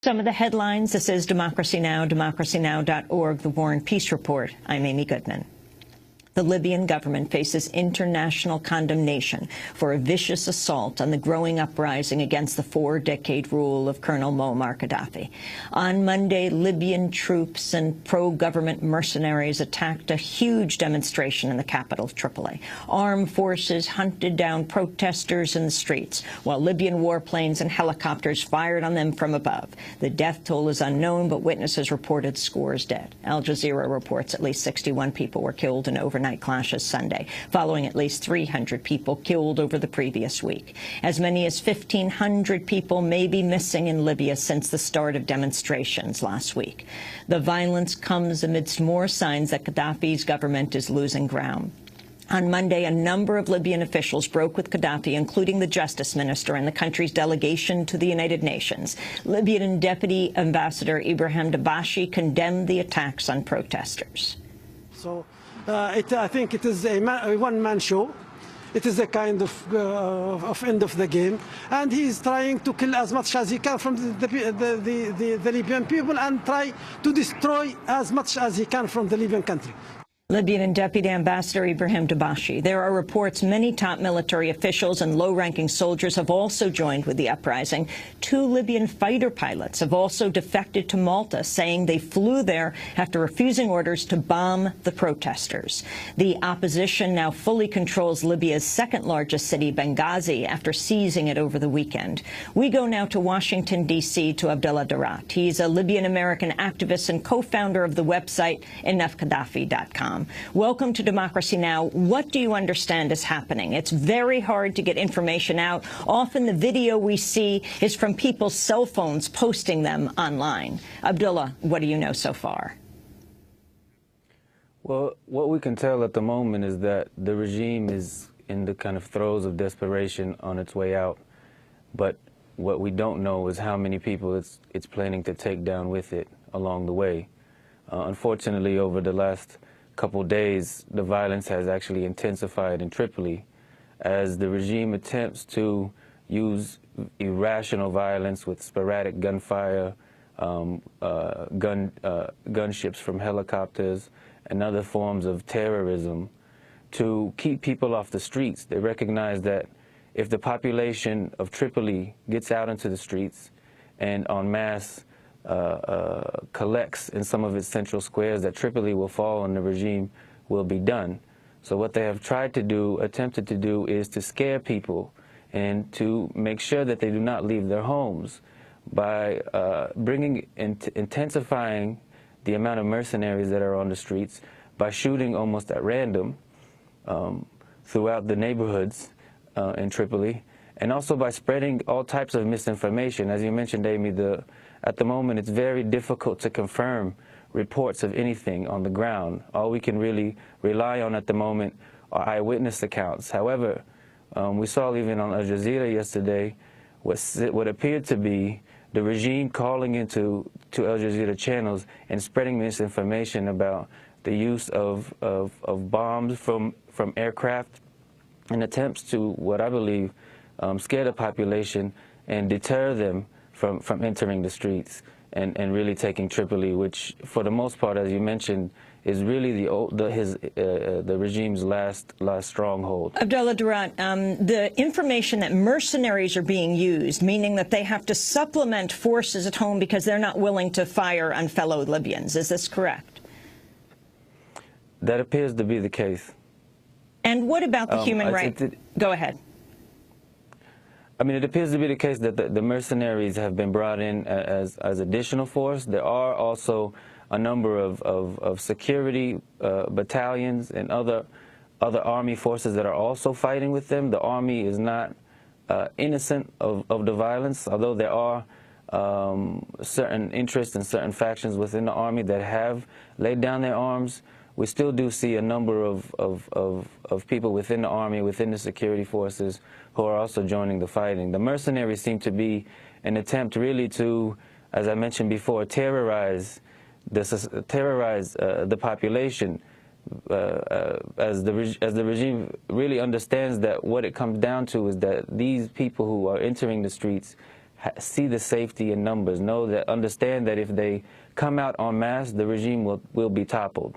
Some of the headlines. This is Democracy Now!, democracynow.org, The War and Peace Report. I'm Amy Goodman. The Libyan government faces international condemnation for a vicious assault on the growing uprising against the 4-decade rule of Colonel Muammar Gaddafi. On Monday, Libyan troops and pro-government mercenaries attacked a huge demonstration in the capital, Tripoli. Armed forces hunted down protesters in the streets, while Libyan warplanes and helicopters fired on them from above. The death toll is unknown, but witnesses reported scores dead. Al Jazeera reports at least 61 people were killed in overnight clashes Sunday, following at least 300 people killed over the previous week. As many as 1,500 people may be missing in Libya since the start of demonstrations last week. The violence comes amidst more signs that Gaddafi's government is losing ground. On Monday, a number of Libyan officials broke with Gaddafi, including the justice minister and the country's delegation to the United Nations. Libyan Deputy Ambassador Ibrahim Dabashi condemned the attacks on protesters. I think it is a one-man show. It is a kind of end of the game, and he is trying to kill as much as he can from the Libyan people and try to destroy as much as he can from the Libyan country. Libyan Deputy Ambassador Ibrahim Dabashi. There are reports many top military officials and low-ranking soldiers have also joined with the uprising. 2 Libyan fighter pilots have also defected to Malta, saying they flew there after refusing orders to bomb the protesters. The opposition now fully controls Libya's second-largest city, Benghazi, after seizing it over the weekend. We go now to Washington, D.C., to Abdulla Darrat. He's a Libyan American activist and co-founder of the website EnoughGaddafi.com. Welcome to Democracy Now! What do you understand is happening? It's very hard to get information out. Often the video we see is from people's cell phones posting them online. Abdullah, what do you know so far? Well, what we can tell at the moment is that the regime is in the kind of throes of desperation on its way out. But what we don't know is how many people it's planning to take down with it along the way. Unfortunately, over the last couple days, the violence has actually intensified in Tripoli as the regime attempts to use irrational violence with sporadic gunfire, gunships from helicopters, and other forms of terrorism to keep people off the streets. They recognize that if the population of Tripoli gets out into the streets and en masse collects in some of its central squares, that Tripoli will fall and the regime will be done. So what they have attempted to do is to scare people and to make sure that they do not leave their homes by intensifying the amount of mercenaries that are on the streets, by shooting almost at random throughout the neighborhoods in Tripoli, and also by spreading all types of misinformation. As you mentioned, Amy, at the moment it's very difficult to confirm reports of anything on the ground. All we can really rely on at the moment are eyewitness accounts. However, we saw even on Al Jazeera yesterday what appeared to be the regime calling into Al Jazeera channels and spreading misinformation about the use of bombs from aircraft in attempts to, what I believe, scare the population and deter them from entering the streets and really taking Tripoli, which, for the most part, as you mentioned, is really the regime's last stronghold. Abdulla Darrat, the information that mercenaries are being used, meaning that they have to supplement forces at home because they're not willing to fire on fellow Libyans. Is this correct? That appears to be the case. And what about the human rights? Go ahead. I mean, it appears to be the case that the mercenaries have been brought in as additional force. There are also a number of security battalions and other army forces that are also fighting with them. The army is not innocent of the violence, although there are certain interests and certain factions within the army that have laid down their arms. We still do see a number of people within the army, within the security forces, who are also joining the fighting. The mercenaries seem to be an attempt really to, as I mentioned before, terrorize the population, as the regime really understands that what it comes down to is that these people who are entering the streets see the safety in numbers, understand that if they come out en masse, the regime will be toppled.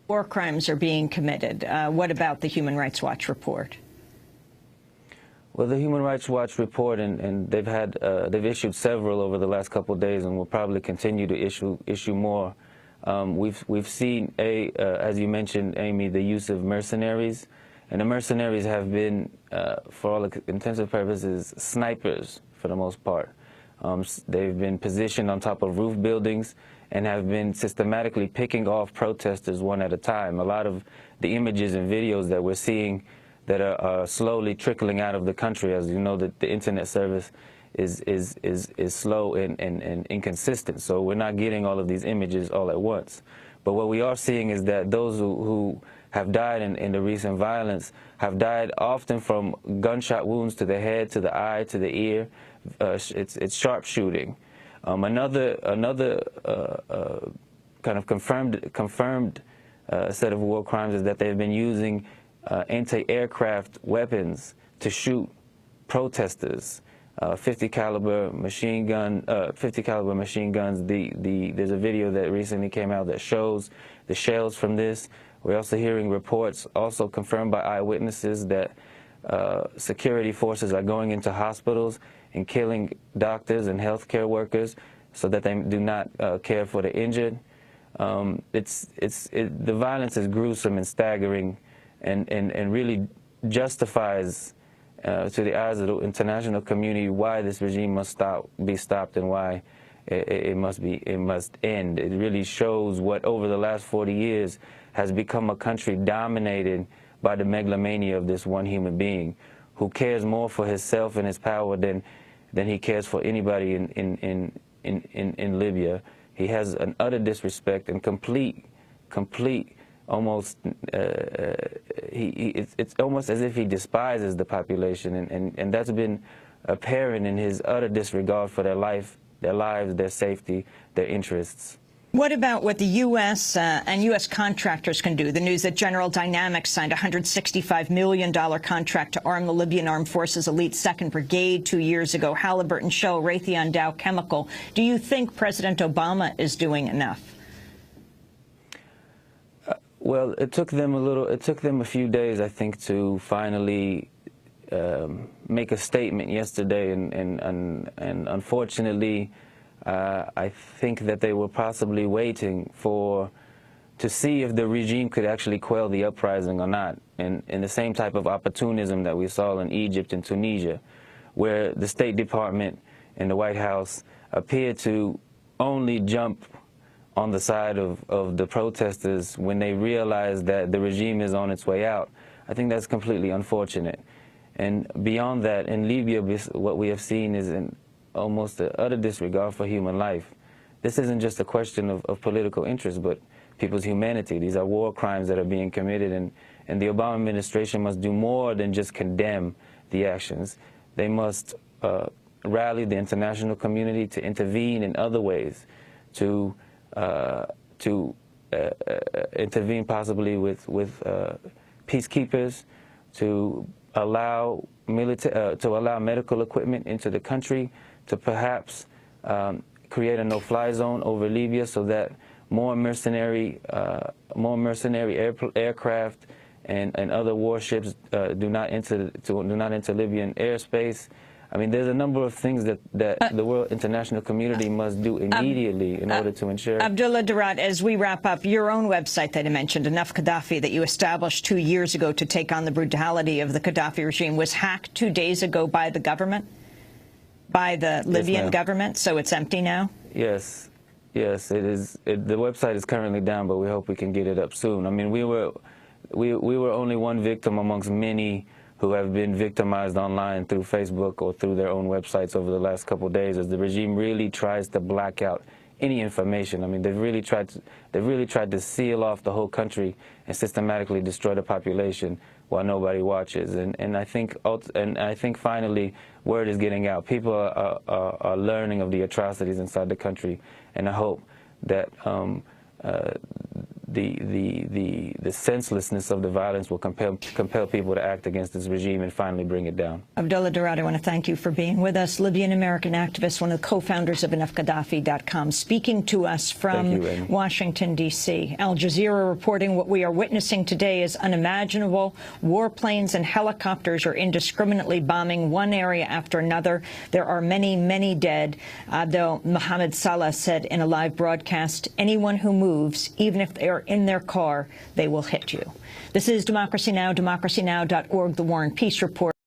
War crimes are being committed. What about the Human Rights Watch report? Well, the Human Rights Watch report, and they've issued several over the last couple of days, and will probably continue to issue more. We've seen as you mentioned, Amy, the use of mercenaries, and the mercenaries have been, for all intents and purposes, snipers for the most part. They've been positioned on top of roof buildings and have been systematically picking off protesters one at a time. A lot of the images and videos that we're seeing that are slowly trickling out of the country, as you know, that the internet service is slow and inconsistent. So we're not getting all of these images all at once. But what we are seeing is that those who have died in the recent violence have died often from gunshot wounds to the head, to the eye, to the ear. It's sharpshooting. Another kind of confirmed set of war crimes is that they've been using anti-aircraft weapons to shoot protesters. 50 caliber machine guns. There's a video that recently came out that shows the shells from this. We're also hearing reports, also confirmed by eyewitnesses, that security forces are going into hospitals and killing doctors and healthcare workers so that they do not care for the injured. The violence is gruesome and staggering, and really justifies to the eyes of the international community why this regime must be stopped and why it must end. It really shows what over the last 40 years has become a country dominated by the megalomania of this one human being who cares more for himself and his power than he cares for anybody in Libya. He has an utter disrespect and complete almost, it's almost as if he despises the population, and that's been apparent in his utter disregard for their lives, their safety, their interests. What about what the U.S. And U.S. contractors can do? The news that General Dynamics signed a $165 million contract to arm the Libyan Armed Forces Elite 2nd Brigade 2 years ago, Halliburton, Shell, Raytheon, Dow Chemical. Do you think President Obama is doing enough? Well, it took them a few days, I think, to finally make a statement yesterday, and unfortunately, I think that they were possibly waiting to see if the regime could actually quell the uprising or not, and the same type of opportunism that we saw in Egypt and Tunisia, where the State Department and the White House appeared to only jump on the side of the protesters when they realize that the regime is on its way out. I think that's completely unfortunate. And beyond that, in Libya, what we have seen is almost an utter disregard for human life. This isn't just a question of political interest, but people's humanity. These are war crimes that are being committed, and the Obama administration must do more than just condemn the actions. They must rally the international community to intervene in other ways, to intervene possibly with peacekeepers, to allow medical equipment into the country, to perhaps create a no-fly zone over Libya so that more mercenary aircraft and other warships do not enter Libyan airspace. I mean, there's a number of things that the world international community must do immediately in order to ensure. Abdulla Darrat, as we wrap up, your own website that I mentioned, Enough Gaddafi, that you established 2 years ago to take on the brutality of the Gaddafi regime, was hacked 2 days ago by the government, by the Libyan government, so it's empty now? Yes, it is. The website is currently down, but we hope we can get it up soon. I mean, we were only one victim amongst many who have been victimized online through Facebook or through their own websites over the last couple of days, as the regime really tries to black out any information. I mean, they've really tried to seal off the whole country and systematically destroy the population while nobody watches. And I think finally word is getting out. People are learning of the atrocities inside the country, and I hope that the senselessness of the violence will compel people to act against this regime and finally bring it down. Abdulla Darrat, I want to thank you for being with us. Libyan American activist, one of the co-founders of EnoughGaddafi.com, speaking to us from Washington, D.C. Al Jazeera reporting what we are witnessing today is unimaginable. Warplanes and helicopters are indiscriminately bombing one area after another. There are many, many dead. Though Mohammed Salah said in a live broadcast, anyone who moves, even if they are in their car, they will hit you. This is Democracy Now!, democracynow.org, The War and Peace Report.